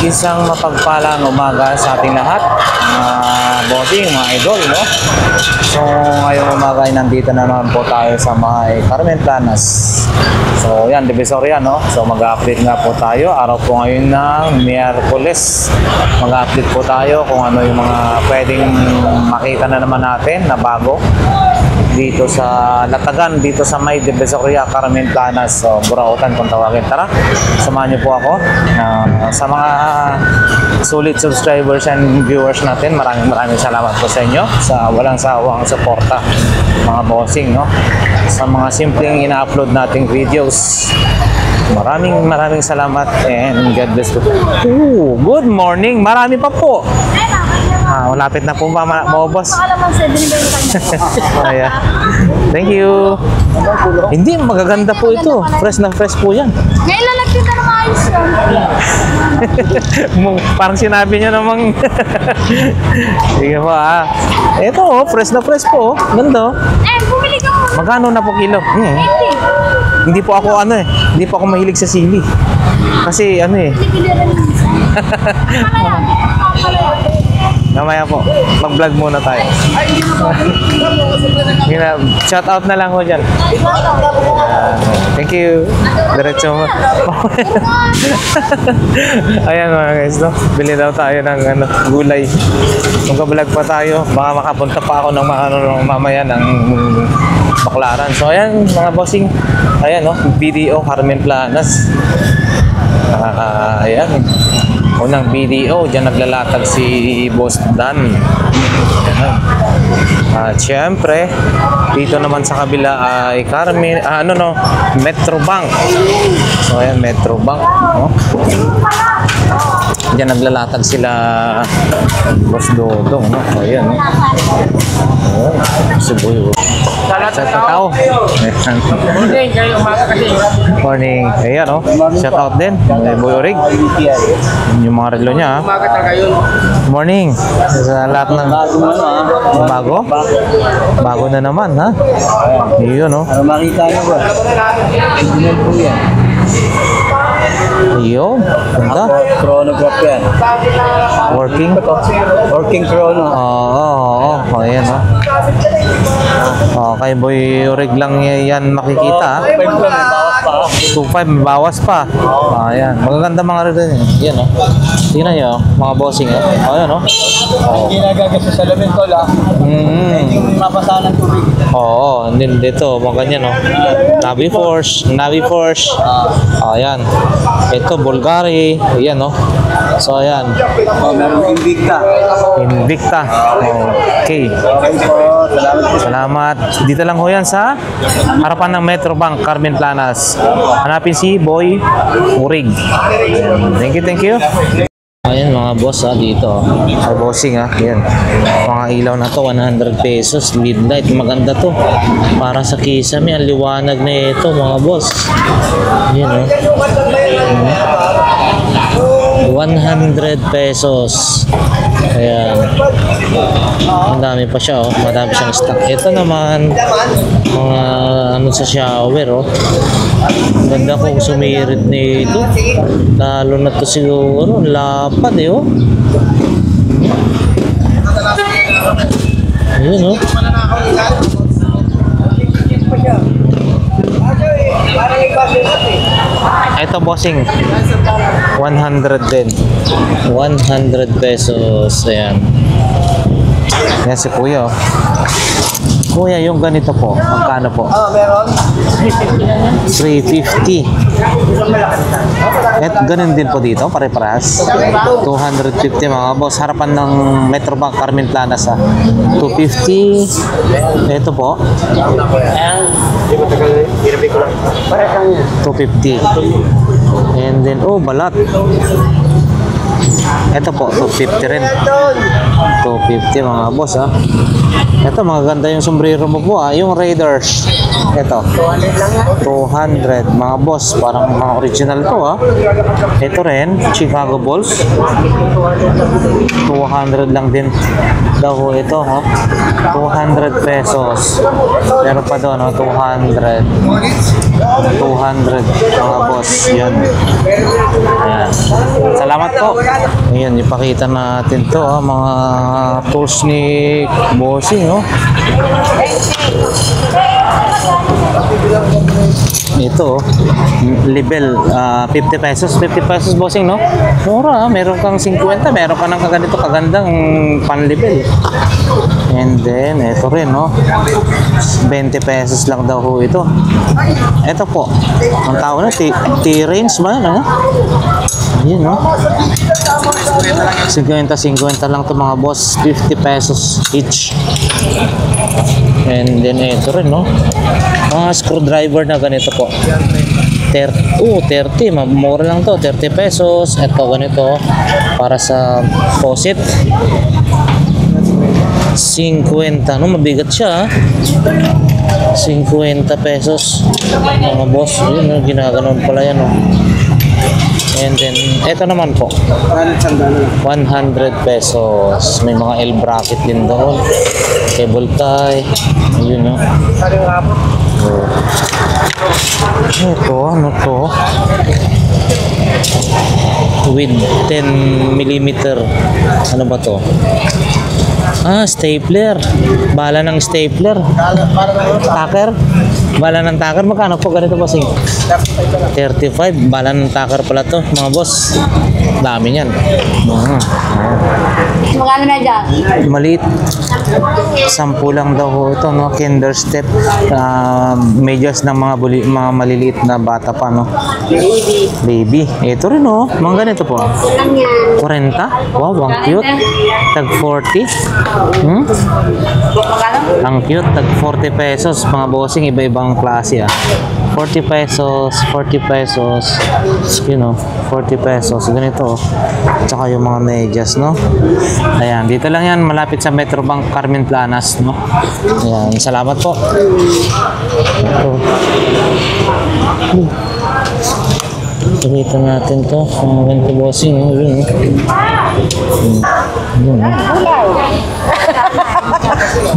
Isang mapagpalang umaga sa ating lahat, mga bossing, mga idol, no? So, ngayong umaga ay nandito na naman po tayo sa mga Carmen Planas. So, yan, Divisoria, no? So, mag-update nga po tayo. Araw po ngayon ng Miyerkules. Mag-update po tayo kung ano yung mga pwedeng makita na naman natin na bago dito sa Latagan, dito sa may Divisoria, Carmen Planas. So, Burautan kung tawagin. Tara, samahan niyo po ako. Sa mga sulit subscribers and viewers natin, maraming salamat po sa inyo sa walang sawang suporta, mga bossing, no? Sa mga simpleng ina-upload nating videos. Maraming salamat and God bless po. Ooh, good morning. Marami pa po. Malapit na po maubos. Ayan. Thank you. Hindi, magaganda po ito. Fresh na fresh po yan. Ngayon lang nagtita ng ayos yan. Parang sinabi niya namang sige po ito fresh na fresh po. Ganda. Bumili ka mo. Magkano na po kilo? Hindi po ako hindi po ako mahilig sa sili. Kasi Bili rin mamaya po, mag-vlog muna tayo. Shout out na lang ho dyan. Thank you. Diretso mo. Ayan mga guys, no? Bili daw tayo ng gulay. Kung ka-vlog pa tayo, baka makapunta pa ako ng mamaya ng Baklaran. So ayan mga bossing. Ayan, no? BDO Carmen Planas. Ayan. Unang BDO, dyan naglalatag si Boss Dan. At syempre, dito naman sa kabila ay Carmen, Metro Bank. So ayan, Metro Bank, no? Diyan naglalatag sila Boss Dodong, no? Ayan, no? Si Boy. Sa tao. Morning, kayo umaga kasi. Morning. Ayan, no? Shout out din. Boy Orig. Yung mga relo niya, Umaga talaga yun. Morning. Sa lahat ng bago? Bago na naman, ha? Yun, no? Para makita nyo ba? Original po yan. Yun. Ganda. Chronograph yan. Working chrono. Oo. Ayan, no? Kay Boy Orig lang yan makikita, ha? 2.5, may bawas pa. Ayan. Magaganda mga relo niya. Yan, no? Tingnan nyo, mga bossing, ha? Ayan, no? Hindi nagagas sa salamin ko lang. Hindi yung mapasa ng tubig. Oo, dito, mga ganyan, no? Navy Force. Ayan. Ito, Bulgari. Ayan, no? So, ayan. Meron Invicta. Okay. Salamat. Dito lang ho yan sa harapan ng Metro Bank, Carmen Planas. Hanapin si Boy Urig. Thank you. Ayan mga boss, dito. Ay bossing, Ayan. Mga ilaw na to, 100 pesos. Midnight. Maganda to. Para sa kisame. Ang liwanag na ito mga boss. Ayan, 100 pesos. Ayan. Ang dami pa siya, madami siyang stock. Ito naman, mga sa shower, Ang ganda kong sumirit nito. Lalo na to siguro, lapad, Ayun, Ito bossing 100 din. 100 pesos. Ayan. Yan si Kuya. Kuya, yung ganito po, magkano po? Meron? 350. At ganun din po dito, pare-parehas. 250 mga boss. Harapan ng Metro Bank, Carmen Planas, 250. Ito po. 250. And then, balat. Ito po, 250 rin. 250 mga boss, Ito, maganda yung sombrero mo po, yung Raiders. Ito, 200 mga boss, parang mga original to, Ito rin, Chicago Bulls. 200 lang din daw ito, 200 pesos. Meron pa doon, 200. 200 200 mga boss. Yan. Ayan. Salamat po. Ayan, ipakita natin to mga tools ni Bossing, no? Ito, level 50 pesos. 50 pesos, Bossing, no? Mura, meron kang 50, meron ka ng kaganito kagandang pan-level. And then, ito rin, no? 20 pesos lang daw ho ito. Ito po, ang tawag na, T-range ba? Ano? Yun, no? 50 lang to mga boss. 50 pesos each. And then, ito rin, no? Mga screwdriver na ganito po. 30, mura lang to, 30 pesos. Ito, ganito, para sa faucet. 50, no? Mabigat siya, 50 pesos mga boss. Yun, no? Ginaganon pala yan, no? And then, ito naman po, 100 pesos. May mga L bracket din doon, cable tie. Yun, no? Ito, ano to? With 10 millimeter. Ano ba to? Stapler. Bala ng stapler. Tacker. Bala ng tacker. Magkano po ganito, bossing? 35. Bala ng tacker pala to, mga boss. Dami niyan. Magkano na dyan? Maliit. 10 lang daw ho ito, no? Kinder step. Medyas ng mga maliliit na bata pa, no? Baby. Ito rin, no? Mga ganito po. Lang yan. 40? Wow, ang cute. Tag 40. Ang cute. Tag 40 pesos. Mga bossing, iba-ibang klase, 40 pesos, 40 pesos. You know, 40 pesos. Ganito. Tsaka yung mga medyas, no? Ayan, dito lang yan. Malapit sa Metrobank Carmen Planas, no? Ayan, salamat po. Ito. Pakita natin to. Mga ganito, bossing. Yun, yun.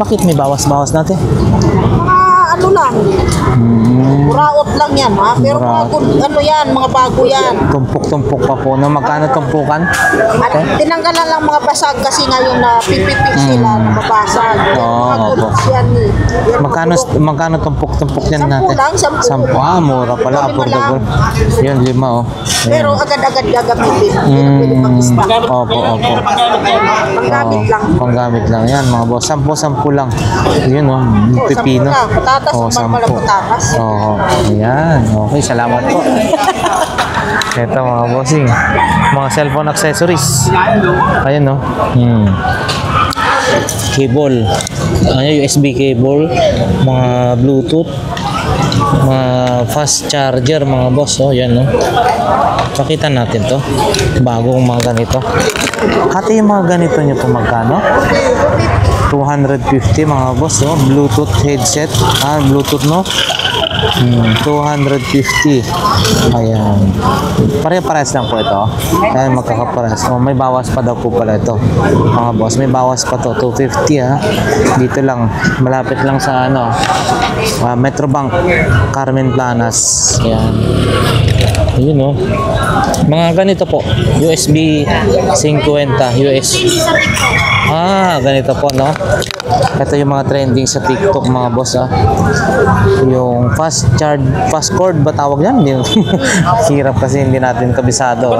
Bakit may bawas-bawas natin? Ano lang, muraot lang yan, ha? Pero mga ano yan, mga bago yan. Tumpok-tumpok pa po. No? Magkano tumpukan? At tinanggalan lang mga basag kasi ngayon na pipipi sila na mabasag. Mga opo. goods yan eh. Yan, Magkano tumpok-tumpok yan natin? lang, 10. 10. Mura pala. Lima Affordable. Yun, 5, oh. Pero agad-agad gagamitin. Hindi na pwede mag-stock. Opo. Panggamit lang. Panggamit lang yan, mga boss. 10 lang. Yun, oh. Pipino. 10 lang. Patatas, ang pala patatas. Oo. Ayan. Okay, salamat po. Ito, mga bossing. Mga cellphone accessories. Ayan, no? Cable. USB cable. Mga Bluetooth. Mga fast charger, mga boss. Oh, yan, no? Pakita natin to. Bagong mga ganito. Hati yung mga ganito nyo po magkano? 250 mga boss, no? Bluetooth headset. Bluetooth, no? 250. Ayan. Pare-pares lang po ito. Ayan, magkakapares. May bawas pa daw po pala ito. Mga boss, may bawas pa to. 250, Dito lang. Malapit lang sa Metrobank Carmen Planas. Ayan. Yun, no? Mga ganito po. USB 50. Ganito po, no? Ito yung mga trending sa TikTok, mga boss, yung fast cord ba tawag yan? Hirap kasi hindi natin kabisado.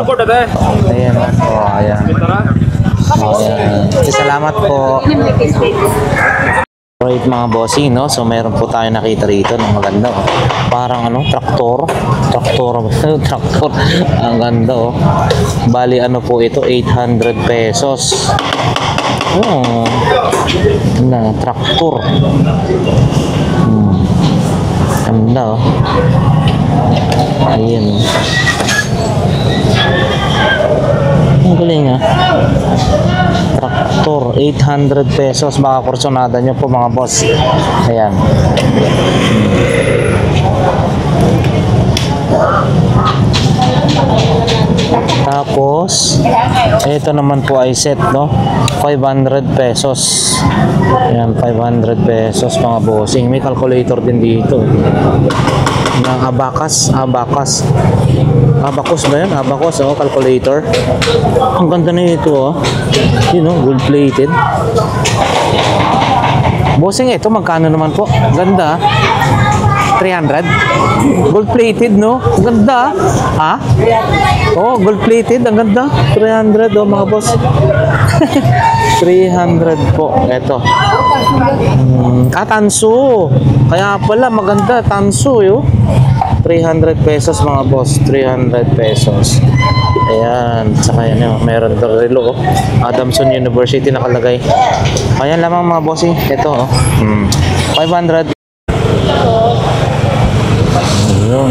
Ayan, ayan. Ayan. Salamat po. Right, mga bossing, no? So meron po tayo nakita rito ng maganda, parang traktor. Ang ganda, bali po ito, 800 pesos. Traktor. Ganda, ayan. Ang galing, traktor, 800 pesos. Baka kursonada nyo po, mga boss. Ayan. Tapos ito naman po ay set, no? 500 pesos. Ayan, 500 pesos, mga bossing. May calculator din dito. ng abacus. Abacus ba yan? Abacus, oh, calculator. Ang ganda na ito, oh. Yun, oh, gold plated. Bossing, ito magkano naman po? Ganda, 300. Gold plated, no? Ganda, ha? Oh, gold plated, ang ganda. 300, oh, mga boss. 300 po. Ito. Tanso. Kaya pala maganda, tanso, yo. 300 pesos mga boss. 300 pesos. Ayan. Saka yan yun. Meron daw relo. Oh. Adamson University nakalagay. Ayan lamang mga bossing. Ito. Oh. 500. Ayun.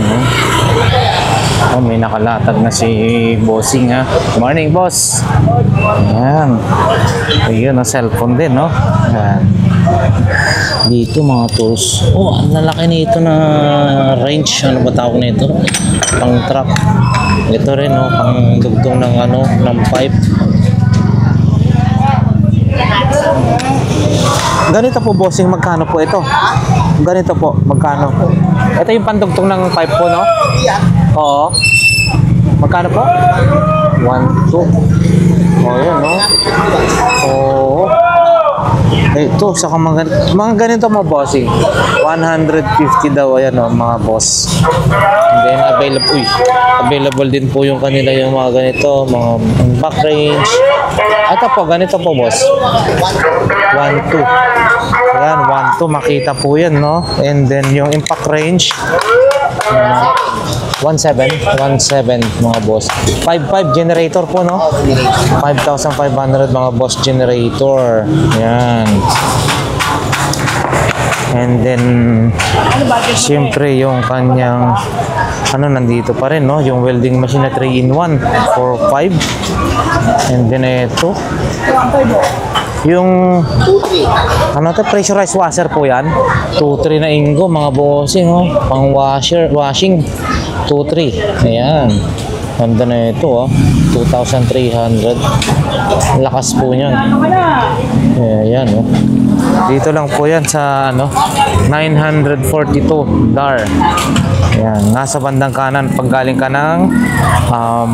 Oh, may nakalatag na si bossing, ha. Good morning, boss. Ayan. Ayun, cellphone din, no? Ayan. Dito mga tools. Oh, ang lalaki nito na range. Ano ba tawag nito? Pang truck. Ito rin, no? Pang dugtong ng ano, ng pipe. Ganito po, bossing, magkano po ito? Ganito po, magkano? Ito yung pandugtong ng pipe po, no? Oo. Magkano po? 1, 2. Oh, yun, no? Oo. Ito, saka mga ganito mga bossing. 150 daw, ayan, no, mga boss. And then, available din po yung kanila yung mga ganito, mga back range. Ito po, ganito po, boss. 1, 2. Ayan, 1, 2, makita po yan, no? And then, yung impact range, 1.7 mga boss. 5.5 generator po, no? 5,500 mga boss generator. Yan. And then siyempre yung kanyang ano nandito pa rin, no? Yung welding machine na 3-in-1 for 5. And then ito yung ano to, pressurized washer po yan. 2-3 na ingo mga bossing, oh. Pang washing 2-3. Ayan. Ganda na ito, oh. 2,300. Lakas po niyan. Ayan, oh. Dito lang po yan sa ano 942 dar. Ayan, nasa bandang kanan pag galing ka ng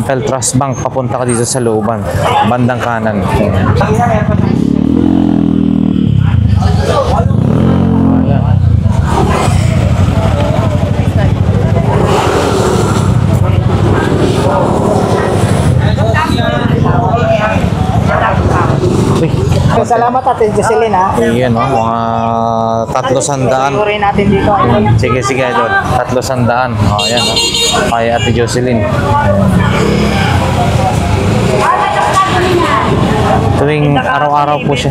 Peltras Bank papunta ka dito sa looban. Bandang kanan. Ayan. Salamat Ate Jocelyn, ha. Ayan, oh, mga 300. Rin natin dito. Sige, idol. 300. Oh, ayan, oh. Kay Ate Jocelyn. Ayan. Tuwing araw-araw po siya.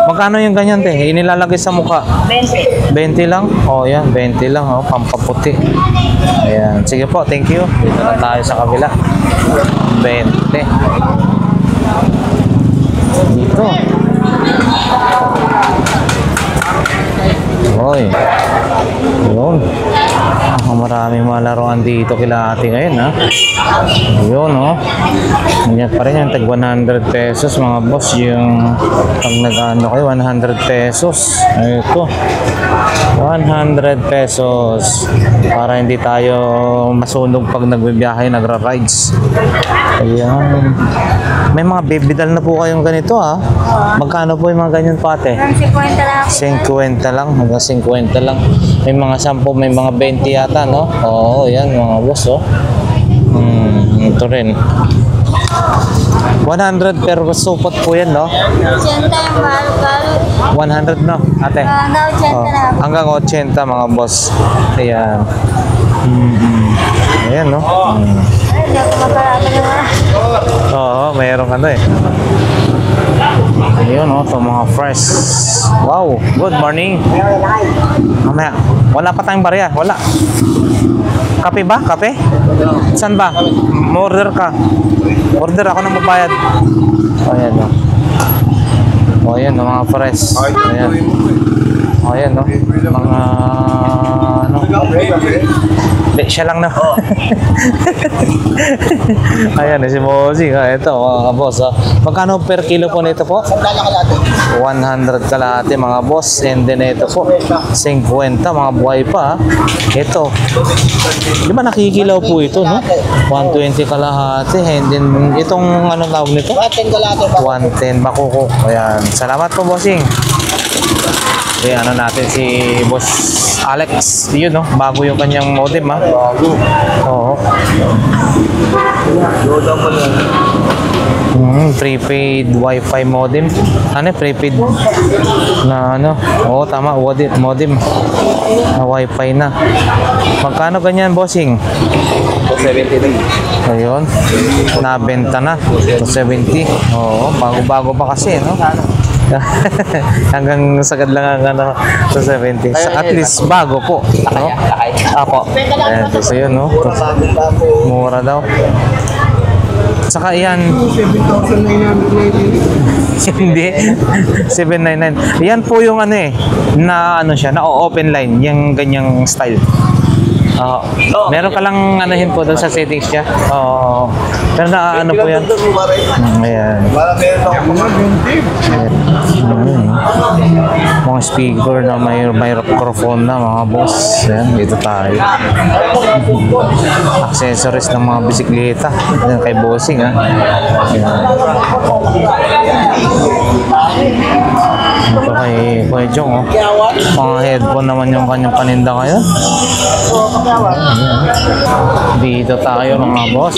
Magkano yung ganyan, te? Inilalagay sa mukha? 20. 20 lang? Oh, yan. 20 lang, oh. Pampaputi. Ayan. Sige po, thank you. Dito na tayo sa kabila. 20. Dito. Hoy. Yun. Maraming mga laruan dito kila ate ngayon, ha. Yun, oh. Ganyan pa rin yung tag 100 pesos mga boss. Yung pag nag-ano kayo 100 pesos. Ito 100 pesos para hindi tayo masunog pag nagbibiyahe, nagra-rides. Ayan. May mga baby doll na po kayong ganito, ha. Magkano po yung mga ganyan po, ate? 50 lang. Hanggang 50 lang. May mga 10, may mga 20 yata, no? Oo, yan mga boss, oh. Ito rin. 100 per supot po yan, no? 100, no, ate? Oh, hanggang 80 mga boss. Ayan. Ayan, no? Oo, mayroong ano eh. Ayun, oh, ito mga fresh. Wow, good morning. Mamaya, wala pa tayong barya, wala. Kape ba? Kape? Saan ba? Order ka. Order ako ng mabayad. O, ayan, oh. O, ayan, oh, mga fresh. Ayan. O, ayan, oh. Mga, ano. Siya lang na. Ayan, si Bossing. Ito, mga boss. Magkano per kilo po nito po? 100 kalahati mga boss. And then ito po, 50 mga buhay pa. Ito. Di ba nakikilaw po ito, no? 120 kalahati. And then itong anong tawag nito? 110 bakuko. Ayan. Salamat po, Bossing. Okay, ano natin si Boss Alex. Yun, no? Bago yung kanyang modem, ha? Bago. Oo. Prepaid Wi-Fi modem. Ano, prepaid na ano? Oo, tama, modem. Na Wi-Fi na. Magkano ganyan, Bossing? 270 Ayun. Nabenta na. 270. Oo, bago-bago pa kasi, no? Hanggang sagad lang ang ano, 270. At least bago po. No? Apo. Ayan, so yun, no? Mura daw. Saka yan. Hindi. 799. Yan po yung ano eh, na ano siya, na open line, yung ganyang style. Meron ka lang anahin po doon sa settings niya. Oo. Pero na ano po yan. Ayan. Mga speaker na may microphone na mga boss. Ayan, dito tayo. Accessories ng mga bisikleta. Ayan, kay Bossing, ha. Ayan. Ito kay Kuya Jong, oh. Mga headphone naman yung kanyang paninda kayo. Dito tayo mga boss.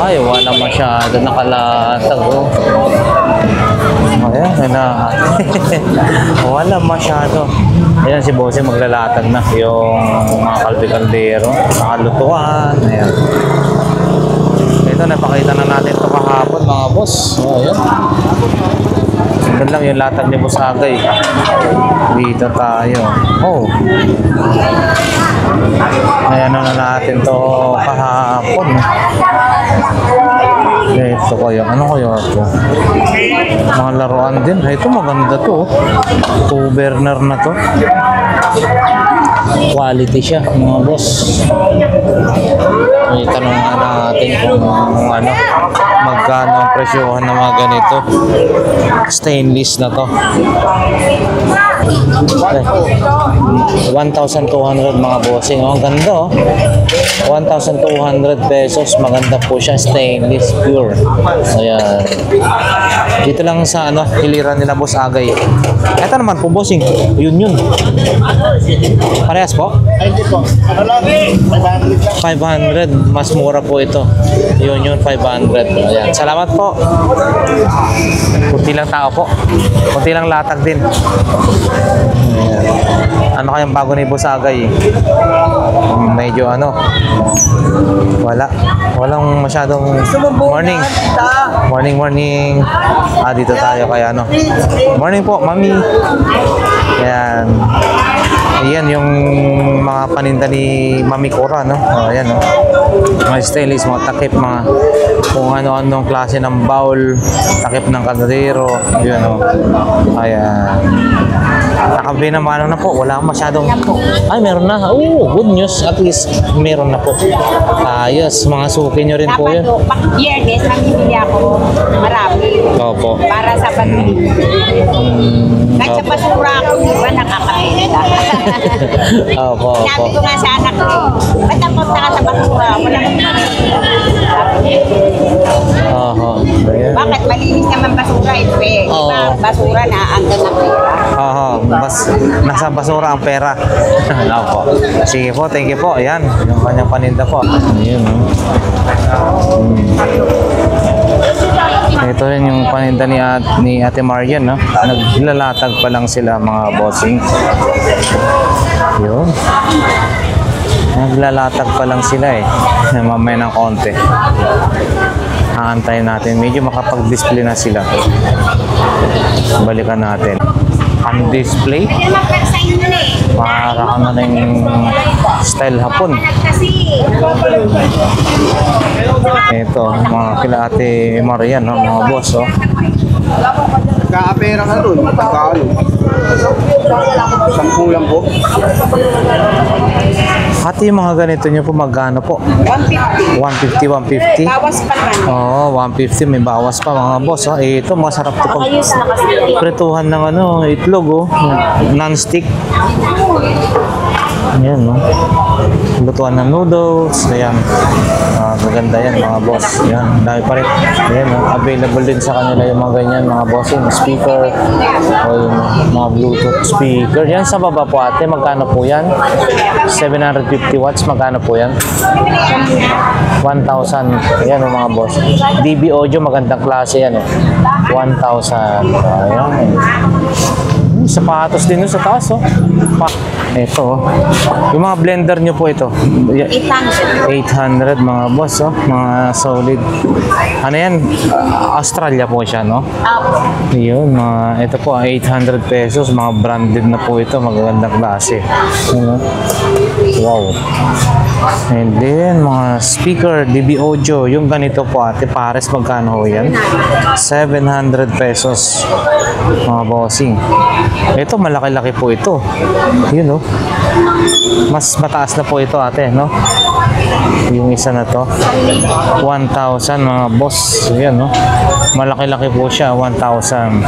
Ay, wala masyado nakalatag, oh. Ayan, na. Wala masyado. Ayan si Bossing maglalatag na yung mga kalde-kaldero, nakalutuan. Ayan. Ito, napakita na natin ito kahapon mga boss. Oh, ayan. Ganun lang yung latag ni Boss Agay. Dito tayo. Oh. Ayan na natin to kahapon. Ito kaya. Ano kaya ito? Mga laruan din. Ito maganda to. 2 burner na to. Quality siya mga boss. Itanong natin kung ano, magkano ang presyohan ng mga ganito. Stainless na to. 1,200 mga bossing. Oh, ang ganda, oh. 1,200 pesos. Maganda po siya. Stainless pure. Ayan. Dito lang sa ano, hiliran nila Boss Agay. Ito naman po, bossing. Yun. Parehas po? Ay, hindi po. Ano lang? 500. Mas mura po ito. Yun, 500. Ayan. Salamat po. Kunti lang tao po. Kunti lang latag din. Ayan. Ano kayang bago ni Boss Agay? Medyo ano, walang masyadong morning. Dito tayo kaya ano. Morning po, mami. Ayan. Ayan yung mga paninda ni Mami Cora, no? Ayan, no? Mga stainless, mga takip, mga kung ano-anong klase ng bowl, takip ng kaldero, yun, no? Ayan. Nakabili na ano na po, wala masyadong, ay meron na, good news, at least meron na po. Ayos, mga suki nyo rin po yun. Biyernes, namimili ako marami. Opo. Para sa pag-ibig. Kahit sa basura ako, di ba, nakakabenta. Opo. Sabi ko nga sa anak ko, ba't ang punta ka sa basura? Wala kang Oho. bakit malinis naman basura ito eh. Oo. Diba, basura na andun na pera. Oho. Nasa basura ang pera. Opo. Sige po, thank you po. Ayan, yung kanyang paninda po. Ayun, no? Ito rin yung paninda ni Ate Marian, no? Naglalatag pa lang sila mga bossing. Yun. Naglalatag pa lang sila eh. Mamaya ng konti. Aantayin natin. Medyo makapag-display na sila. Balikan natin. Ang display. Para ka na yung style hapon. Ito, mga kila Ate Marian, no? Mga boss, oh. Nagkakapera ka dun. Magkakalo. 10 lang po. Ate, yung mga ganito nyo po, magkano po? 150. 150, 150? Bawas pa naman. Oo, 150, may bawas pa mga boss. Oh. Eh, ito, masarap to pag Ayos na kasi. pretuhan ng itlog, oh. Non-stick. Ayan, no? Lutuan ng noodles. Ayan. Maganda yan, mga boss. Ayan, dami pa rin. Ayan, no? Available din sa kanila yung mga ganyan, mga boss. Yung speaker o yung mga Bluetooth speaker. Yan sa baba po, ate. Magkano po yan? 750 watts. Magkano po yan? 1,000. Ayan, no, mga boss. DB Audio, magandang klase yan, eh. 1,000. Ayan. Sapatos din sa taas, oh. Ito, oh. Yung mga blender nyo po ito. 800. 800 mga boss, oh. Mga solid. Ano yan? Australia po siya, no? Yun, ito po, 800 pesos. Mga branded na po ito. Magagandang klase. Ano? Wow. And then, mga speaker, DB Audio. Yung ganito po, ate, pares magkano ho yan? 700 pesos. Mga bossing. Ito, malaki-laki po ito. Yun, no? Mas mataas na po ito, ate, no? Yung isa na to. 1,000, mga boss. Yan, no? Malaki-laki po siya, 1,000.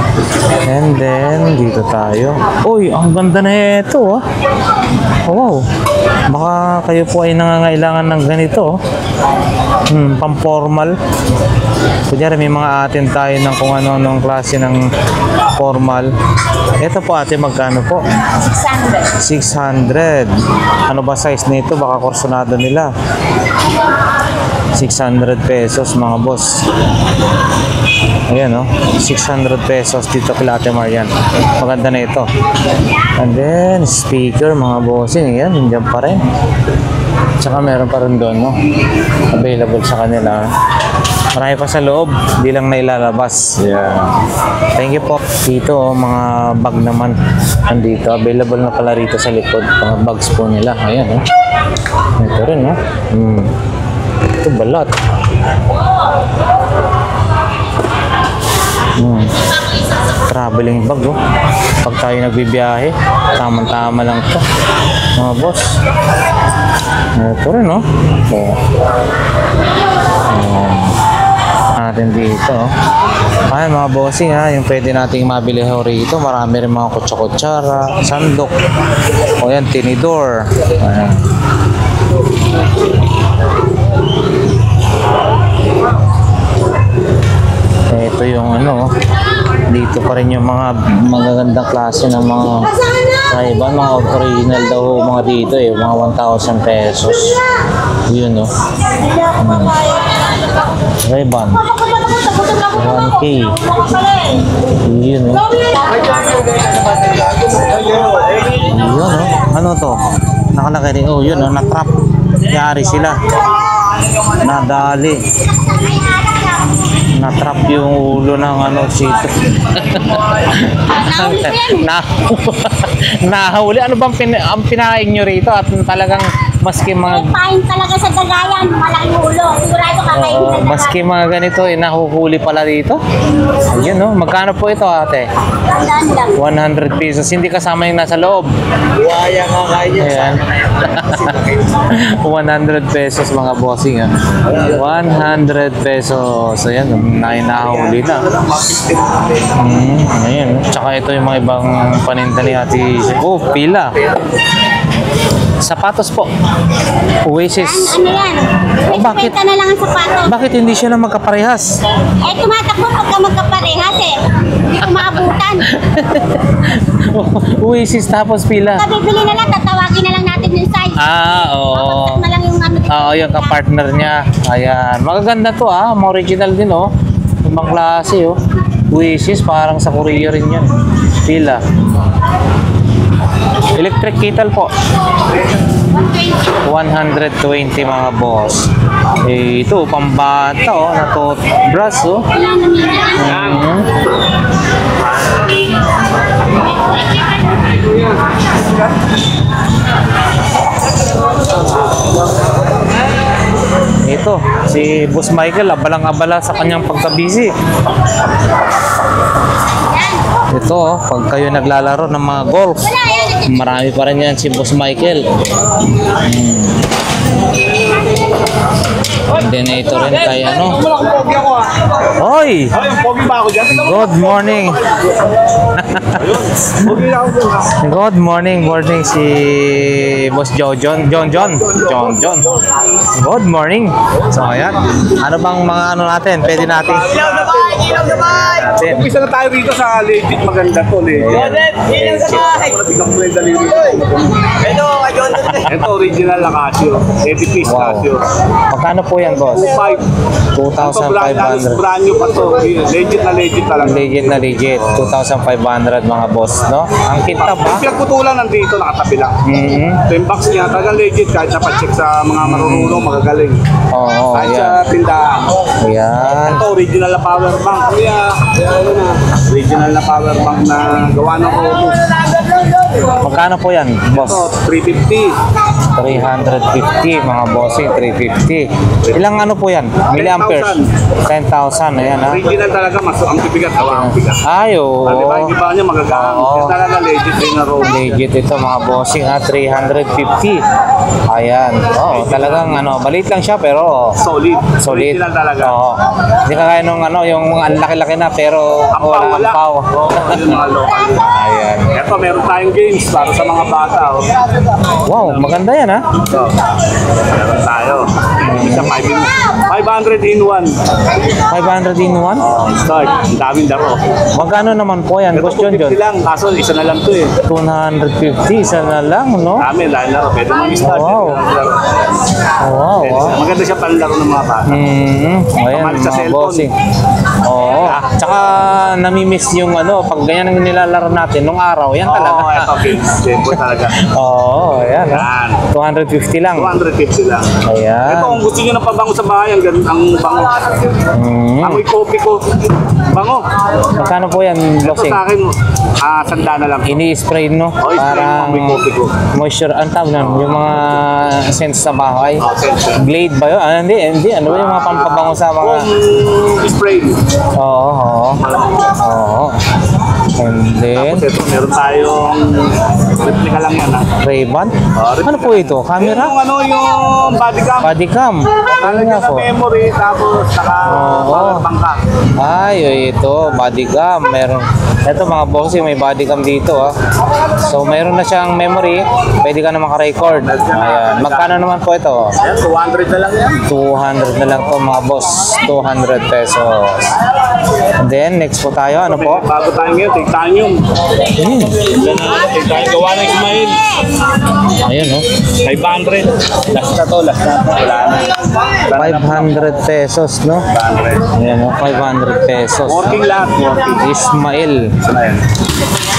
And then, dito tayo. Uy, ang ganda na ito, oh. Wow. Baka kayo po ay nangangailangan ng ganito, oh. Pang-formal. Kunyari, may mga atin tayo ng kung ano-anong klase ng formal. Ito po, ate, magkano po? 600. Ano ba size nito? Baka kursunado nila. 600 pesos, mga boss. Ayan, no? 600 pesos dito kila Ate Marian. Maganda na ito. And then, speaker, mga bossing. Ayan, nandiyan pa rin. Tsaka meron pa rin doon, no? Available sa kanila. Marami pa sa loob, hindi lang nailalabas. Yeah. Thank you po. Dito, oh, mga bag naman. Andito, available na pala rito sa likod. Mga bags po nila. Ayan, oh. Ito rin, no? Ito, balat. Traveling bag, oh. Pag tayo nagbibiyahe, tama-tama lang ito. Mga boss. Ito rin, no? Natin dito, oh. Ayan, mga bossing, ha, yung pwede nating mabili ho rito. Marami rin mga kutsa-kutsara, sandok. O yan, tinidor. Ayan. Ito yung ano, dito pa rin yung mga magagandang klase ng mga Ray-Ban, mga original daw mga dito, eh, mga 1,000 pesos. Yun, no? Ray-Ban 1K. Yun, no? Yun, no? Ano to? Nakalagay rin, oh, yun, no? Na-trap. Yari sila. Nadali. Na-trap yung ulo ng ano sito. Nahuli. Ano bang ang pinain nyo rito? At talagang maski mga... Pain talaga sa dagayan, malaking ulo. Sigurado kakainin sa dagayan. Maski mga ganito, nahuhuli pala dito. Ayun, no? Magkano po ito, ate? 100 pesos. Hindi kasama yung nasa loob. Buhaya nga kaya. Ayan. 100 pesos, mga bossing, ha? 100 pesos. Ayan, nahuli na. Ayan. Tsaka ito yung mga ibang paninda ni ate. Oh, pila. Sapatos po. Oasis. Ano yan? Oh, bakit? Kwenta na lang ang sapatos. Bakit hindi siya na magkaparehas? Eh, tumatakbo pagka magkaparehas eh. Hindi ko maabutan. Oasis tapos pila. Bibili na lang, tatawagin na lang natin yung size. Oo. Papagsak na lang yung ano. Oo, yung kapartner niya. Ayan. Magaganda to, ah. Original din, oh. Ibang klase, oh. Oasis, parang sa Korea rin yan. Pila. Electric kettle po. 120, mga boss. Eh, ito, pambata, oh. Na toothbrush, oh. Ito, si Boss Michael, abalang-abala sa kanyang pagka-busy. Ito, oh, pag kayo naglalaro ng mga golf. Wala, yan. Marami pa rin yan si Boss Michael. And then ito rin kay ano. Hoy! Good morning. Good morning si Boss John. Good morning. So ayan. Ano bang mga ano natin? Pwede natin. Umpisa na tayo rito sa legit maganda to, legit. Ito original na Casio. 80 piece Wow. Casio. Magkano po yan, boss? 2,500. Brand new pa to. Legit na legit talaga. Legit. 2,500 mga boss, no? Ang kintab Yung ha? pinagputulan nandito, nakatabi lang. Mm-hmm. Ito yung box niya, talagang legit kahit napacheck sa mga marunong, magagaling. Oo, Kahit sa ayan. tindahan. Ayan. Ito, original na power bank. Kuya, ano na, original na power bank na gawa ng Opus. Magkano po yan, boss? Ito, 350. 350 mga bossing, 350. Ilang ano po yan? Milliamperes? 10,000. Ayan ha? Original talaga, mas ang bibigat, gawa ang bigat. Ay, oo. Diba, yung iba niya magagaan. Oo. Kaya talaga legit din na Opus. Legit ito mga bossing ha, 350. Ayan. Oo, talagang ano, maliit lang siya pero Solid. solid. Original talaga. Oo. Hindi kagaya nung ano, yung ang laki-laki na pero Ampaw, wala. ampaw. Oo, yung mga local. Ayan. Ito, meron tayong games para sa mga bata. Oh. Wow, maganda yan ha. Ito, meron tayo. Isa 500 in 1. 500 in 1? Start. Ang daming laro. Magkano naman po yan, Ito, Boss John 250 lang. Kaso, isa na lang to eh. 250, isa na lang, no? Dami, dahil laro. Pwede mag-start. Wow. Wow, Pwede wow. siya. Maganda siya panlaro ng mga bata. Ayan, Pamalit sa mga cellphone. bossing. Oo. Tsaka namimiss yung ano, pag ganyan ang nilalaro natin nung araw, yan Oo, talaga. ito. Game boy talaga. Oo, ayan. ha? Yan. 250 lang. 250 lang. Ayan. Ito, kung gusto nyo ng pabango sa bahay, ang bango. Mm. Amoy kopi ko. Bango. Magkano po yan, Ito bossing? sa akin, sanda na lang. Ini-spray, no? Oh, spray mo, Parang amoy kopi ko. moisture, ang tawag nun, yung mga scents sa bahay. Sense. Glade ba yun? Ah, hindi. Ano ba yung mga pampabango sa mga... Spray. Oo. And then, Tapos ito, meron tayong replica lang yan. Ray-Ban? replica. Ano po ito? Camera? Yung body cam. Body cam? Ano nga Lalagyan sa po? memory, tapos saka power bank ka. Ay, ito, body cam. Meron. Ito mga bossing, may body cam dito ah. So, meron na siyang memory. Pwede ka na makarecord. Ayan. Magkano naman po ito? Ayan, 200 na lang yan. 200 na lang to mga boss. 200 pesos. And then, next po tayo. Ano po? Bago tayo ngayon, titanium. Yan na naman, titanium. Gawa ng Ismail. Ayun, no? 500. Last na to, last na. Wala na. 500 pesos, no? 500. Ayan, no? 500 pesos. Working lahat, working. Ismail. Ayan.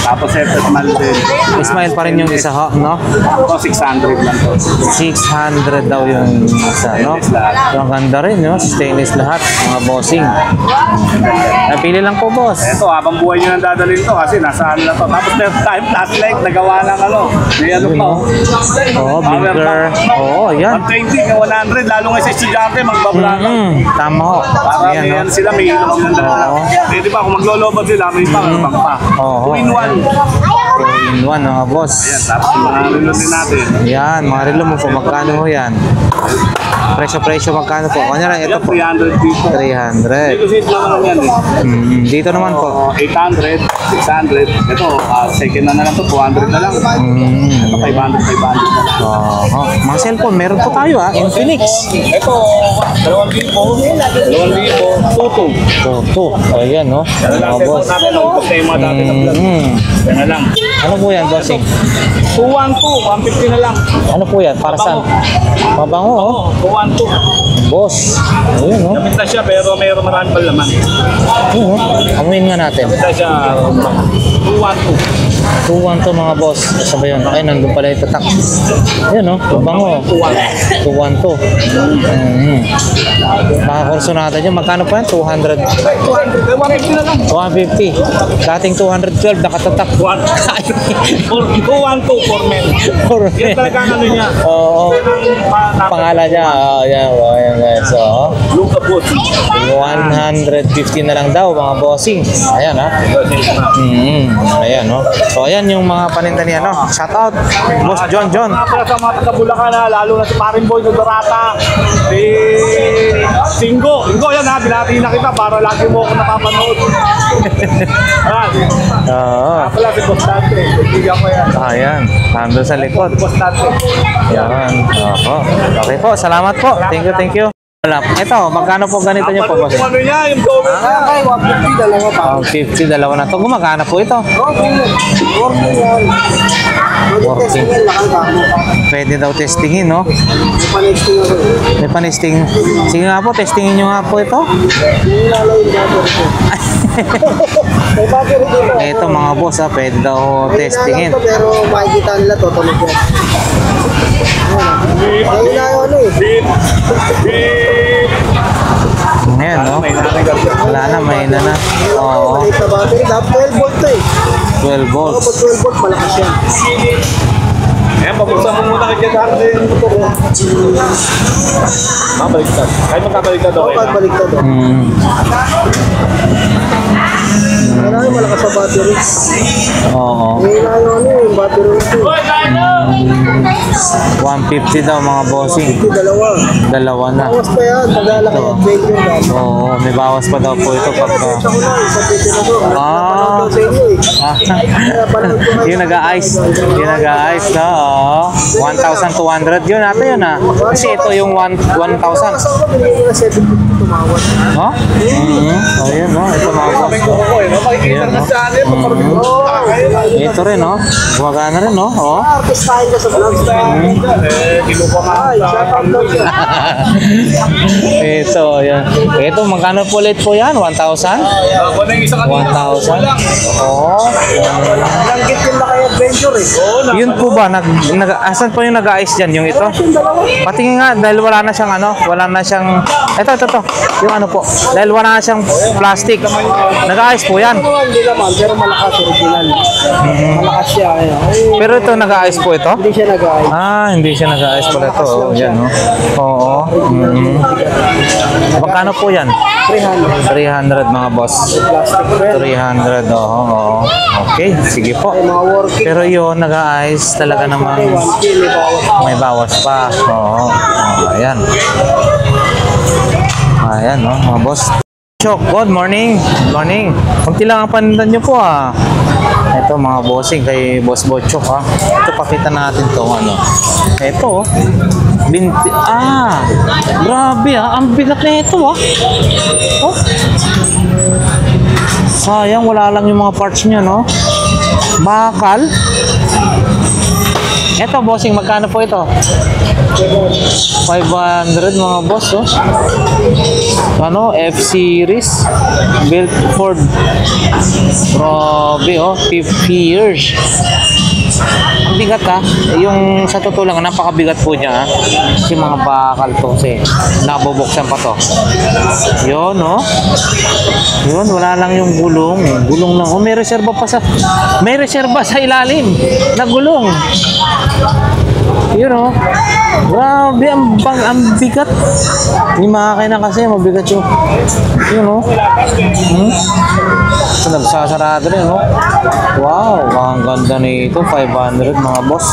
Tapos ito, Ismail din. Ismail pa rin yung isa, ho, no? Ito, 600 lang to. 600 daw yung isa, no? Ang ganda rin, no? Stainless lahat, mga bossing. Napili lang po, boss. Ito, habang buhay nyo nang dadalhin to kasi nasa ano na to. Tapos meron tayong flashlight na gawa ng ano. May ano pa. Oh, bigger. Oo, yan. 120 ka 100, lalo nga sa estudyante, magbablaga. Tama ho. Para Ayan, may no? ano sila, may ilong silang dalawa. Oo. Pwede ba, kung maglolobot sila, may pang pa. Oo. 2 in 1. 2 in 1, mga boss. Ayan, tapos yung mga relo din natin. Yan, mga relo mo po, magkano ho yan? Presyo, magkano po? Kanya ito Ayan, po. 300 dito. 300. Negotiate naman yan eh. Dito naman po. So, 800, 600. Ito, second na lang to, 200 na lang. Ito, 500 na lang. Oo. Mga cellphone, meron po tayo ha, Infinix. Ito, 2,000. 2,000. Tuto. Toto. Ayan, no? Yan na lang, Mga boss. natin, naubos na yung mga dati na vlog. Yan na lang. Ano po yan, bossing? 212, 150 na lang. Ano po yan? Para saan? Mabango, oh. Oo, 212. Boss. Ayun, no? Gamit na siya pero mayroon marami pa laman. Ayun, no? Amuin nga natin. Gamit na siya 212. 212 mga boss. Saan ba yun? Ay, nandun pala yung tatak. Ayun, no? Mabango. 212. Makakonsunata dyan. Magkano pa yan? 200. 150 na lang. 150. Dating 212, nakatatak. 212 for men. For Yan talaga ang ano niya. Oo. Ang Pangalan niya. Ayan, ayan guys. So, Luka Boot. 150 na lang daw mga bossing. Ayan ha. Ayan no. So, ayan yung mga paninda niya, no? Shout out, Boss John. Mga pala sa mga taga-Bulacan na, lalo na si Paring Boy Nodorata, si Singo. Singo yan ha, binati na kita para lagi mo ako napapanood. Ayan. Oo. Pala si Boss Dante, bigyan ko yan. Ayan, nandun sa likod. Boss Dante. Yan. Opo. Okay po, salamat po. Thank you. Wala. Ito, magkano po ganito niyo po, boss? Yung ano niya, yung gawin niya. Ay, 150 dalawa pa. 50, dalawa na to. Gumagana po ito. Working yan. Working. Mag-testing yan, lakal ba? Pwede daw testingin, no? Panesting ako. May panesting. Sige nga po, testingin nyo nga po ito. Yung lalay yung battery ko. May battery dito. Ito mga boss, pwede daw testingin. May pero makikita nila to, tunog yan. Ayun na yun eh. Beep. Beep. Ngayon, no? Wala na, may na. Oo, Maliit na battery. Dapat 12 volt to eh. 12 Ako volts. pag 12 volt, malakas yan. Ayan, pabuksan mo muna kay Dante. Baliktad. Kahit magkabaliktad Ako okay pag na. baliktad. Kailangan malakas sa battery. Oo. Ayun na yun yung battery ko. 150 daw mga bossing. Ito dalawa. Dalawa na. Bawas pa yan. Tagalaki at venture lang. Oo, may bawas pa daw po ito pagka... Isa ko na, isa pwede na doon. Ah. Napanood ko sa inyo eh. Yung nag-a-ice. Yung nag-a-ice na, oo. 1,200 yun ata yun, Kasi ito yung 1,000. Kasama ko, binigyan ko na 750 tumawad. No? Ayun, no? Ito mga boss. Makikita na sa akin. Ito rin, no? Gumagana rin, no? Oo. Artistahin ka sa vlog. Kinuha ka. Ay, shout out daw siya. Ito, yan. Ito, magkano po ulit po yan? 1,000? Ako na yung isa kanina. 1,000? Oo. Langgit yung laki adventure eh. Yun po ba? Asan po yung nag-a-ice dyan? Yung ito? Patingin nga, dahil wala na siyang ano, wala na siyang... Ito. Yung ano po. Dahil wala na siyang plastic. Nag-a-ice po yan. Hindi naman, pero malakas original. Malakas siya. Ayun. Pero ito, nag-a-ice po ito? Hindi siya nag-ayos. Hindi siya nag-a-ice pala ito. Oh, yan, no? Oo. Magkano po yan? 300. 300 mga boss. Plastic red. 300, oo. Okay, sige po. Ay, mga working. Pero yun, nag-a-ice talaga namang 1K, may bawas. may bawas pa. Oo. Ayan. Ayan, no, mga boss. Chok, good morning. Good morning. Kunti lang ang panindan nyo po, Ito, mga bossing kay Boss Bochok, Ito, pakita natin to ano. Ito, binti. Grabe, Ang bigat na ito, Oh. Sayang, wala lang yung mga parts niya, no? Bakal. Ito, bossing, magkano po ito? 500 mga boss, Ano, F-Series built Ford. Grabe, 50 years. Ang bigat, Yung sa totoo lang, napakabigat po niya, Kasi mga bakal to, kasi nabubuksan pa to. Yun, Yun, wala lang yung gulong. Gulong lang. May reserba pa sa ilalim na gulong. Yun, Grabe, ang bigat. Hindi makakain kasi, mabigat yung. Yun, Ito, nagsasarado rin, Wow, ang ganda nito. 500 mga boss.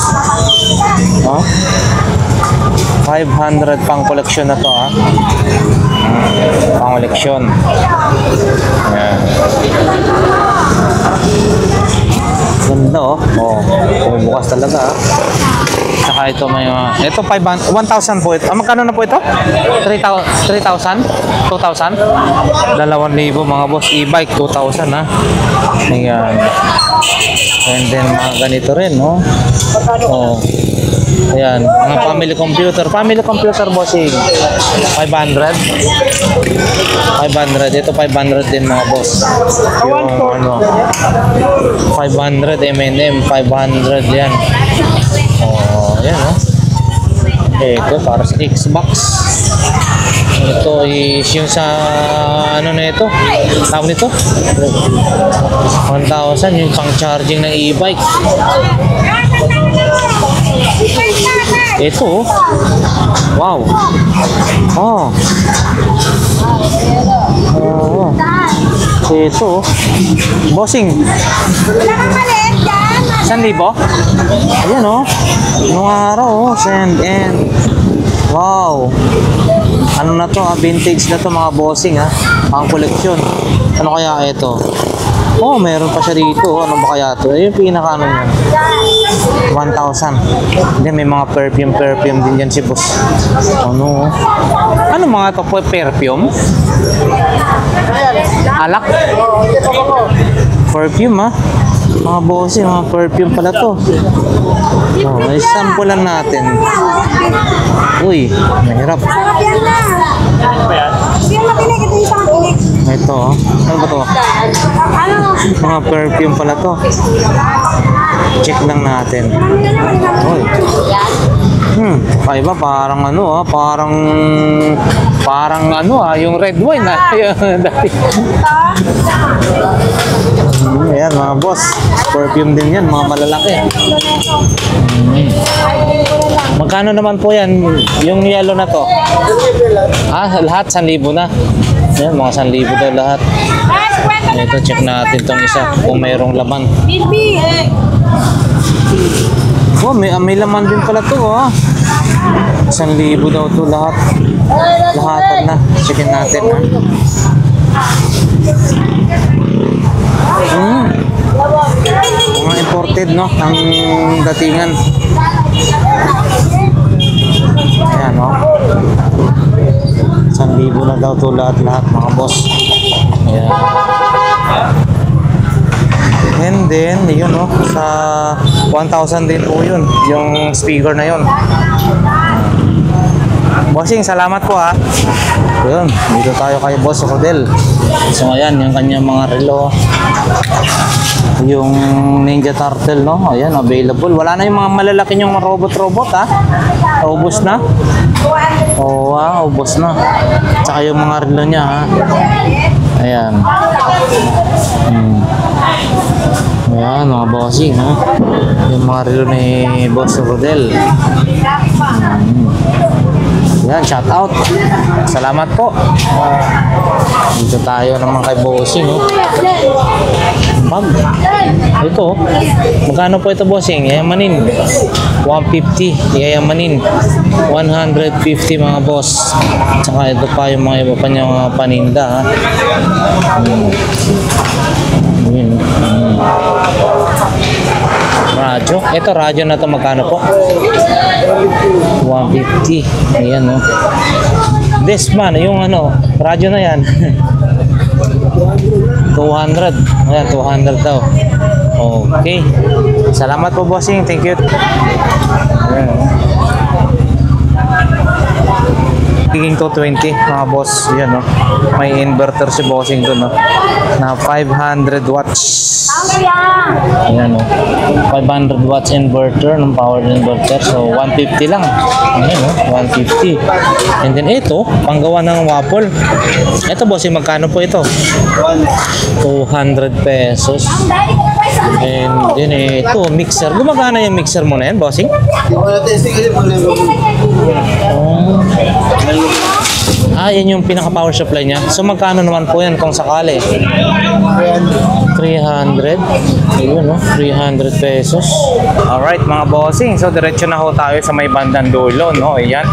500 pang koleksyon na to, Pang koleksyon. Ayan. Ganda, bukas talaga, Saka ito may ito 1,000 po ito. Magkano na po ito? 3,000? 2,000? 2,000 mga boss. E-bike 2,000 Ayan. And then mga ganito rin, Ayan, mga family computer. Family computer bossing. 500. 500. Ito 500 din mga boss. Yung 500 M&M. 500 yan. Ayan, Ito para sa Xbox. Ito is yung sa ano na ito? Tawag nito? 1,000 yung pang charging ng e-bike. Ito, wow. Ito, bossing. Wala kang maliit dyan. 1,000? Ayan oh. Nung araw oh, send and wow. Ano na to, vintage na to mga bossing ha. Ang koleksyon. Ano kaya ito? Oh, meron pa siya dito. Ano ba kaya to? Yung pinaka ano niya. 1,000. Hindi, may mga perfume din dyan si boss. Ano? Ano mga to po? Perfume? Alak? Perfume ha? Mga bossing, mga perfume pala to. Oh, may sampulan natin. Uy, mahirap. Ito, oh. Ano ba to? Mga perfume pala to. Check lang natin. Uy. Kaiba parang ano parang ano yung red wine dati. Ayan mga boss, perfume din yan, mga malalaki. Magkano naman po yan, yung yellow na to? Lahat 1,000 na. Ayan, mga 1,000 daw lahat. Ito, check natin tong isa kung mayroong laman. Oh, may laman din pala to, oh. 1,000 daw to lahat. Lahatan na. Checkin natin, ha. Mga imported, no? Ang datingan. Ayan, no? 1,000 na daw to lahat, mga boss. Ayan. And then, yun no, sa 1,000 din po yun, yung speaker na yun. Bossing, salamat po ha. Yun, dito tayo kay Boss Rodel. So ayan, yung kanyang mga relo. Yung Ninja Turtle, no? Ayan, available. Wala na yung mga malalaki yung robot ha. Ubos na. Oo, ubos na. Tsaka yung mga relo niya ha. Ayan. Ayan, mga bossing ha. Yung mga relo ni Boss Rodel. Yan, shout out. Salamat po. Dito tayo naman kay bossing. Bag. Ito. Magkano po ito bossing? Yayamanin. 150. Yayamanin. 150 mga boss. Tsaka ito pa yung mga iba pa niyang mga paninda. Ha? Radyo. Ito radyo na to magkano po? 150. Ayan no. Desman, yung ano, radyo na yan. 200. Ayan, 200 daw. Okay. Salamat po bossing. Thank you. Ayan. Higing 220 mga boss. Yan no. May inverter si bossing doon no. Na 500 watts. Ayan no. 500 watts inverter ng power inverter. So 150 lang. Ayan no. 150. And then ito, panggawa ng waffle. Ito bossing, magkano po ito? 200 pesos. And then ito, mixer. Gumagana yung mixer mo na yan, bossing? Yan yung pinaka power supply niya. So magkano naman po yan kung sakali? 300. Ayun no, 300 pesos. Alright mga bossing, so diretso na ho tayo sa may bandang dulo, no? Ayan,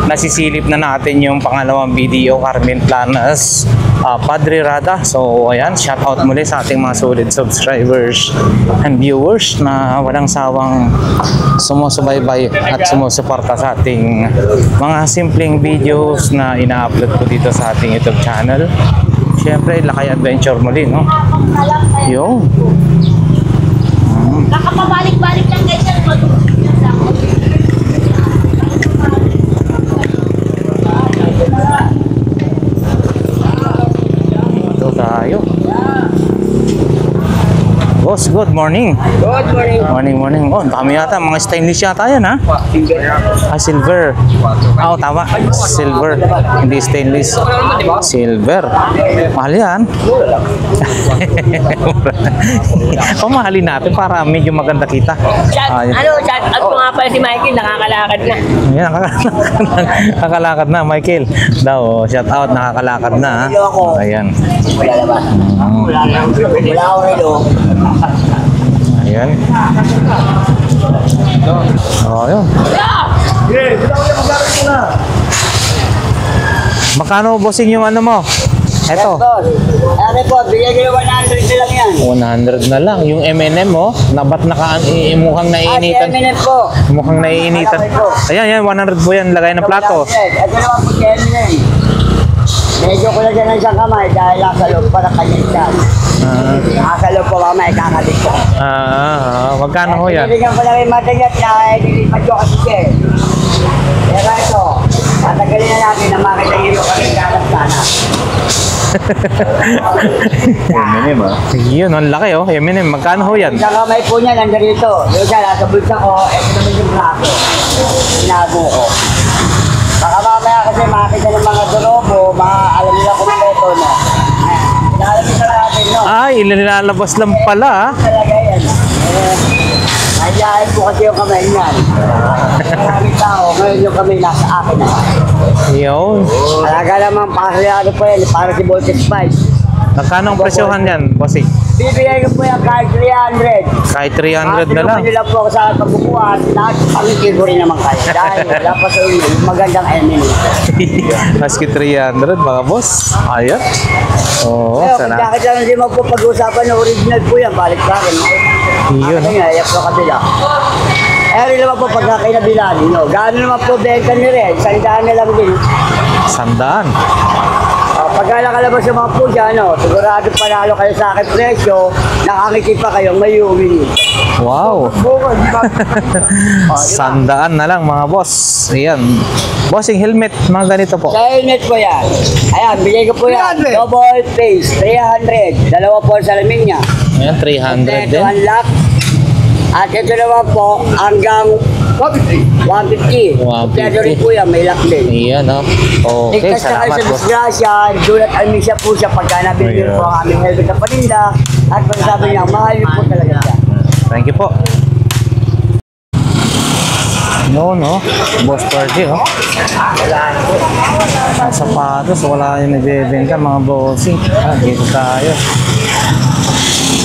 nasisilip na natin yung pangalawang video, Carmen Planas, Padre Rada. So ayan, shout out muli sa ating mga solid subscribers and viewers na walang sawang sumusubaybay at sumusuporta sa ating mga simpleng videos na ina-upload ko dito sa ating YouTube channel. Siyempre, Lakay Adventure muli, no? Yo. Nakapabalik-balik lang guys yan. Ito tayo. Boss, good morning. Good morning. Morning. Oh, dami yata. Mga stainless yata yan, ha? Silver. Tama. Silver. Hindi stainless. Silver. Mahal yan. Pamahalin natin para medyo maganda kita. Shout out ko nga pala si Michael, nakakalakad na. Ayan, nakakalakad na, Michael. Daw, shout out, nakakalakad na, ha? Ayan. Wala na ba? Wala ako relo. Ayan. Ayan. Oh, yun. Magkano bossing yung ano mo? Eto. Ano po, bigay ko yung 100 na lang yan. 100 na lang. Yung M&M mo, ba't mukhang naiinitan? minute po. Mukhang naiinitan. Ayan, yan, 100 po yan. Lagay ng plato. Ito naman po 10 minute. Medyo ko lang ng isang kamay dahil nasa loob para kanyang dyan. Nasa loob po kamay, kakalit ko. Magkano ho yan? Bigyan ko lang yung matagat na nilipat ko kasi siya eh. Pero ito, tatagalin na natin na makita nyo kami kalat sana. M&M Yun, ang laki oh. M&M, magkano ho yan? Isang kamay po niya nandiyan rito. Yung siya, nasa bulsa ko, ito naman yung plato. Sinago ko. Baka mamaya kasi makita ng mga durobo, alam nila kung ito na. Ilalabas na natin, no? Ay, ilalabas lang pala ah. Talaga yan. Nahiyain po kasi yung kamay niyan. Maraming tao, ngayon yung kamay nasa akin na. Yun. Talaga naman, ano po yan, para si Voltes 5. Magkano ang presyohan yan, bossing? Bibigay ko po yan kahit 300. Kahit 300 na lang. Nila po ako sa pagbubuhan, lahat pangikil ko rin naman kayo. Dahil wala pa sa inyo, yung magandang enemy. Maski 300 mga boss. Ayan. Oo, Kaya kung sana. bakit lang hindi magpapag-usapan na original po yan, balik sa akin. Yun. Ano nga, iyak po kabila. Eh, rin naman po pagka kinabilali, no? Gaano naman po benta ni Red, 100 na lang din. 100. Pagka nakalabas yung mga pusa, no, sigurado panalo kayo sa akin presyo, nakakikip pa kayong may uwi. Wow. Bukan, di ba? 100 na lang mga boss. Ayan. Bossing helmet, mga ganito po. Sa helmet po yan. Ayan, bigay ko po yan. Double face, 300. Dalawa po sa salamin niya. Ayan, 300 Ito din. unlock. At ito naman po, hanggang 150. 150. Pero rin po yan, may lock din. Ayan, oh. Okay, Ligtas na kayo salamat sa boss. disgrasya, dulat almisya po siya pagka nabili Ayan. po ang aming helmet na paninda. At pag sabi niya, mahal niyo po talaga siya. Thank you po. No. Boss party, oh. Ang sapatos, wala yung nagbebenta, mga bossing. Dito tayo.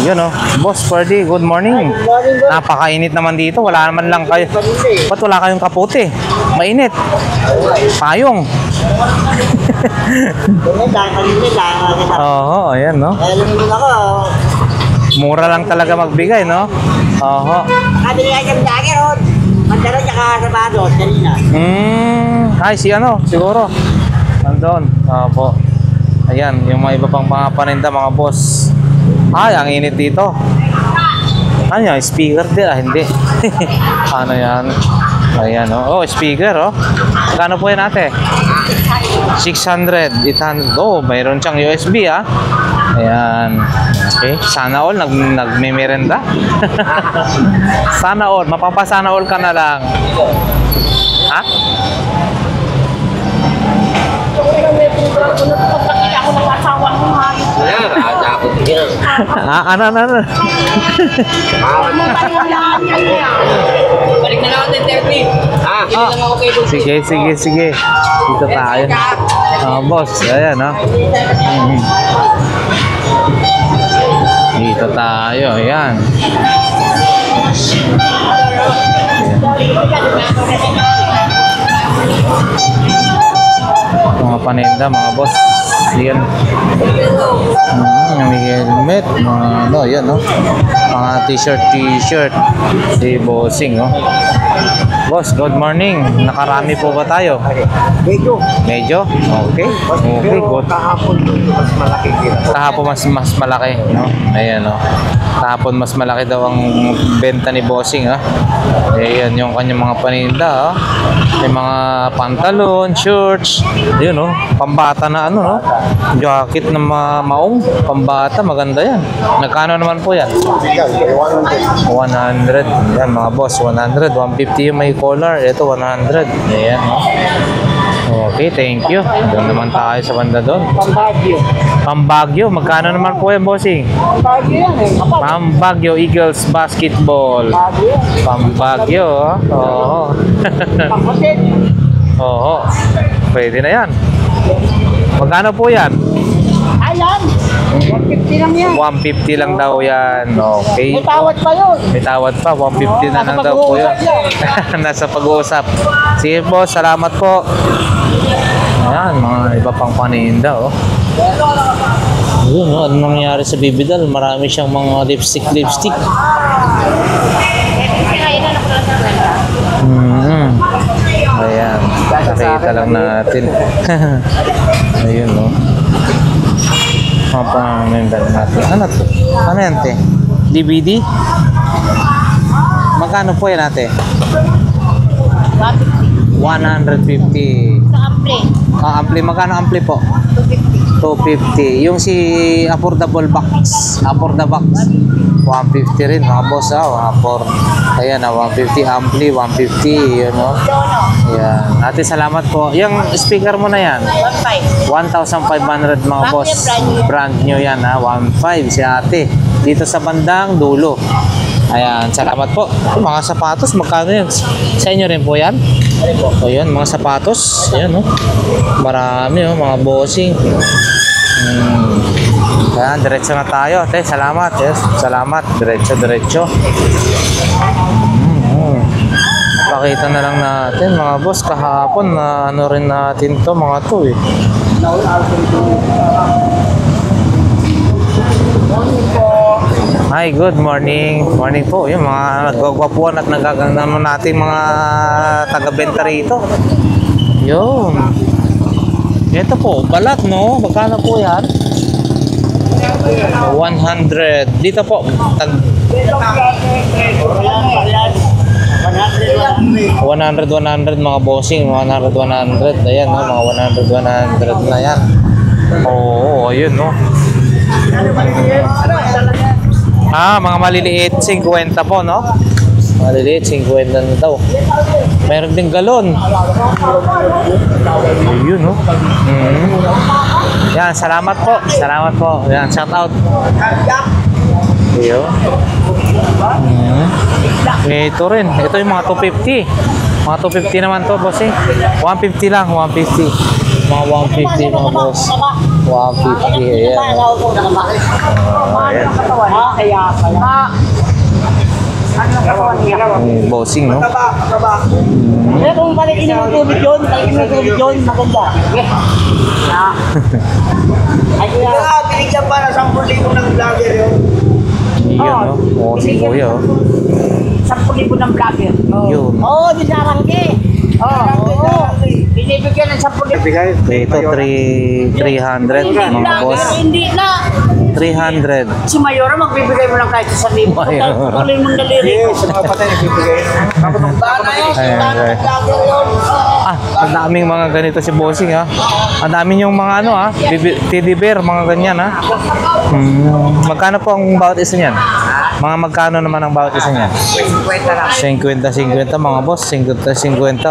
Yun, oh. Boss party, good morning. Napakainit naman dito. Wala naman lang kayo. Ba't wala kayong kapote? Mainit. Payong. Oo, ayan, no? Alam mo ako, Mura lang talaga magbigay, no? Oo. sabi niya yung dagger, oh. Mandaron tsaka sapatos, kanina. Ay, si ano, siguro. Nandun. Opo. Ayan, yung mga iba pang mga paninda, mga boss. Ay, ang init dito. Ano yan? Speaker din? Hindi. Ano yan? Ayan, oh. Oh, speaker, oh. Kano po yan, ate? 600, 800. Oh, mayroon siyang USB, ah. Ayan. Okay. Sana all, nagme-merenda. Sana all. Mapapasana all ka na lang. Ha? Ano? Balik na lang ako ng 30. Hindi lang ako kayo. Sige. Dito tayo. Boss, ayan, no? Dito tayo, ayan. Mga paninda, mga boss. Ayan. May helmet, mga ano, ayan, no? Mga t-shirt. Si bossing, no? Boss, good morning. Nakarami po ba tayo? Medyo? Okay. Okay, good. Kahapon mas malaki kita. Kahapon mas malaki, no? Ayan, no? Kahapon mas malaki daw ang benta ni bossing, ha? Ayan, yung kanyang mga paninda, ha? May mga pantalon, shorts, yun, no? Pambata na ano, no? Jacket na maong, pambata, maganda yan. Nagkano naman po yan? 100. Yan, mga boss, 100. 150 yung may collar. Ito, 100. Ayan, no? Okay, thank you. Doon naman tayo sa banda doon. Pambagyo. Magkano naman po yan, bossing? Pambagyo Eagles Basketball. Pambagyo, oh. Oo. Oo. Pwede na yan. Magkano po yan? Ay, yan. 150 lang yan. 150 lang daw yan. Okay. May tawad pa yun. May tawad pa, 150 na lang daw po yun. Nasa pag-uusap. Sige po, salamat po. Ayan, mga iba pang paninda, oh. Yun, oh, ano nangyari sa Bibidal? Marami siyang mga lipstick. Ayan, nakita lang natin. Ayun, no. Mga pang-member natin. Ano to? Ano yan, te? DVD? Magkano po yan, ate? 150. Sa ampli. Ampli, magkano ampli po? 250. Yung si affordable box. 150 rin mga boss. Ayan, 150 ampli, 150. Yun, no? Ayan. Ate, salamat po. Yung speaker mo na yan? 1,500 mga boss. Brand new yan, ha? 1,500 si ate. Dito sa bandang dulo. Ayan, salamat po. Mga sapatos, magkano yan? Sa inyo rin po yan? Ayan, mga sapatos. Ayan, no? Marami, oh, mga bossing. Ayan, diretso na tayo. Te, salamat. Yes, salamat. Diretso. Pakita na lang natin, mga boss. Kahapon na ano rin natin to, mga to, eh. Hi, good morning. Morning po. Yung mga nagwagwapuan at nagaganda natin mga taga-benta rito. Yun. Ito po, balat, no? Magkano po yan? 100. Dito po, 100 mga bossing. 100. Ayan, no? Mga 100 na yan. Oo, ayun, no? Mga maliliit, 50 po, no? Maliliit, 50 na daw. Meron din galon. Ayun, no? Yan, salamat po. Yan, shout out. Ayun. Ito rin. Ito yung mga 250. Mga 250 naman to, boss, eh. 150 lang, 150. Mga 150, mga boss. 150, ayan. Ayan. Bossing, no? Kaya kung palitin mo tubig yun, maganda. Ay, kuya. Binigyan pa na 10,000 ng vlogger yun. Yun, no? Bossing, kuya, oh. 10,000 ng vlogger. Yun. Oo, di sa Arangke. Oo. Binibigyan ng 10,000. Ito, 300, mga boss. Hindi na. 300. Si Mayora, magbibigay mo lang kahit 1,000. Mayora. Tuloy mong daliri. Sa mga patay, nagbibigay. Ayan. Ang daming mga ganito si Bossing, ha. Ang daming yung mga ano, ha. Teddy bear, mga ganyan, ha. Magkano po ang bawat isa niyan? Mga magkano naman ang bawat isa niyan? 50, mga boss. 50,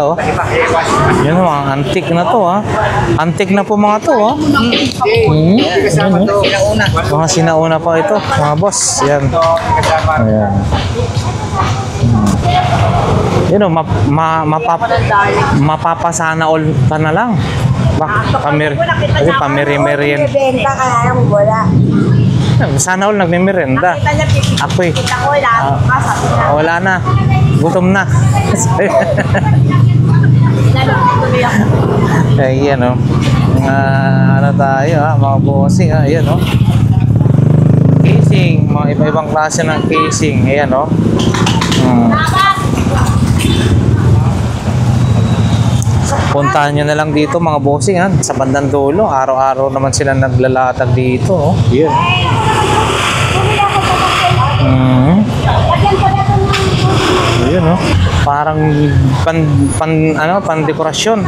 oh. Yun, mga antique na to, ha. Antique na po mga to, ha. Mga sinauna pa ito, mga boss. Yan. Ayan. Yun, oh, mapapasana all ka na lang. Pamiri-merienda. Benta ka na mo wala. Sana all nagme-merienda. Ako eh. Kita ko Wala na. Gutom na. Ayan, oh. Ano tayo, ha? Mga bossing, ha? Ayan, oh. Casing. Mga iba-ibang klase ng casing. Ayan, oh. Puntahan nyo na lang dito, mga bossing, ha? Sa bandang dulo. Araw-araw naman sila naglalatag dito, oh. Ayan. Ayun, no? Parang pan-dekorasyon.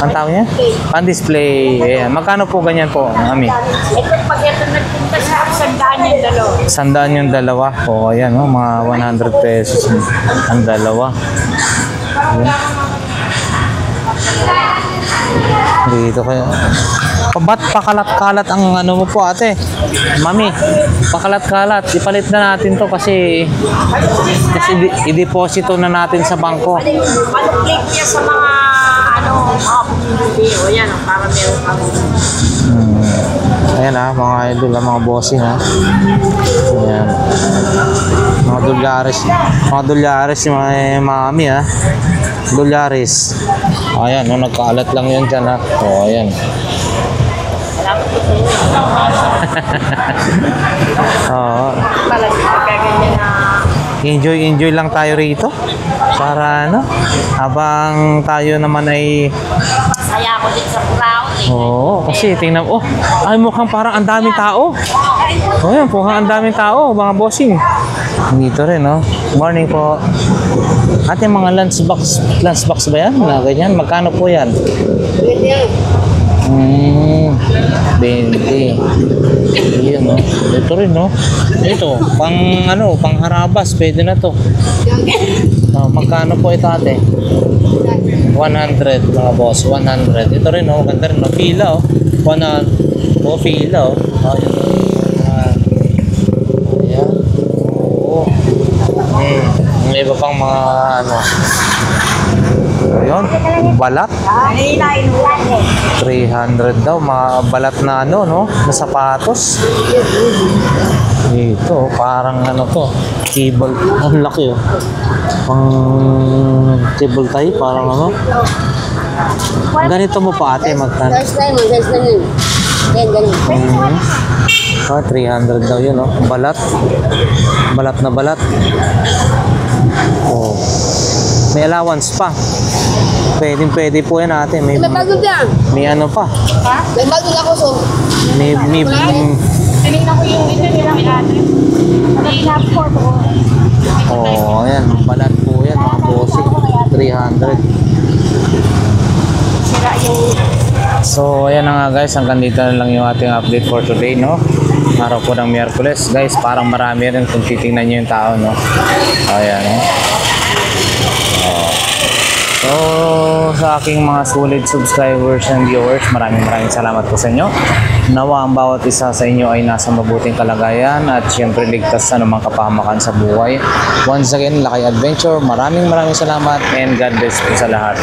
Ang tawag niya? Pan-display. Ayan. Magkano po ganyan po, Ami? Ito pag ito nagpunta sa 100 yung dalawa. 100 yung dalawa. O, ayan, no? Mga 100 pesos ang dalawa. Ayan. Dito kayo. Ba't pakalat-kalat ang ano mo po, ate? Mami, pakalat-kalat. Ipalit na natin to kasi i-deposito na natin sa bangko. Click niya sa mga mga video. Yan, para meron kami. Ayan ha, mga idol, mga bossing ha. Ayan. Mga dolyares yung mga mami ha. Dolyares. Ayan, no, nagkaalat lang yun dyan ha. O, ayan. Oo. Enjoy lang tayo rito. Para ano, habang tayo naman ay Saya ako din sa Purao. oo, kasi tingnan mo, ay mukhang parang ang daming tao. Oh, yan, mukhang ang daming tao, mga bossing. Dito rin, no? Morning po. Ate, mga lunch box ba yan? Na ganyan, magkano po yan? 20. Yun, no? Ito rin, no? Ito, pang harabas, pwede na to. Oh, magkano po ito, ate? 100, mga boss, 100. Ito rin, oh, ganda rin, no? Pila, oh. 100, oh, pila, oh. Oh, yun, ayan. Oo. May iba pang mga, ano. Ayun, balat. 300 daw, mga balat na ano, no? Na sapatos. Ito, parang ano to, cable. Ang laki, oh. Pang cable tie, parang ano. Ganito mo pa, ate, magkano? Ah, 300 daw yun, oh. Balat. Balat na balat. Oh. May allowance pa. Pwede po yan, ate. May bago dyan. may ano pa. May bago ako, so. May Kanina ko yung ito nila may ate. Nag-snap po po. oh, ayan, balat po yan, mga bossing. 300. Sira yung So, ayan na nga guys, hanggang dito na lang yung ating update for today, no? Araw po ng Miyerkules. Guys, parang marami rin kung titingnan nyo yung tao, no? Ayan, no? So, sa aking mga sulit subscribers and viewers, maraming salamat po sa inyo. Nawa ang bawat isa sa inyo ay nasa mabuting kalagayan at syempre ligtas sa anumang kapahamakan sa buhay. Once again, Lakay Adventure, maraming salamat and God bless po sa lahat.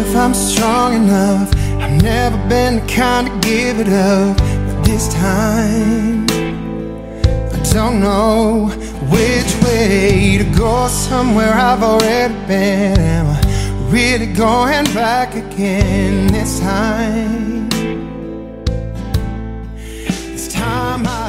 if I'm strong enough. I've never been the kind to give it up, but this time I don't know which way to go. Somewhere I've already been. Am I really going back again this time? This time I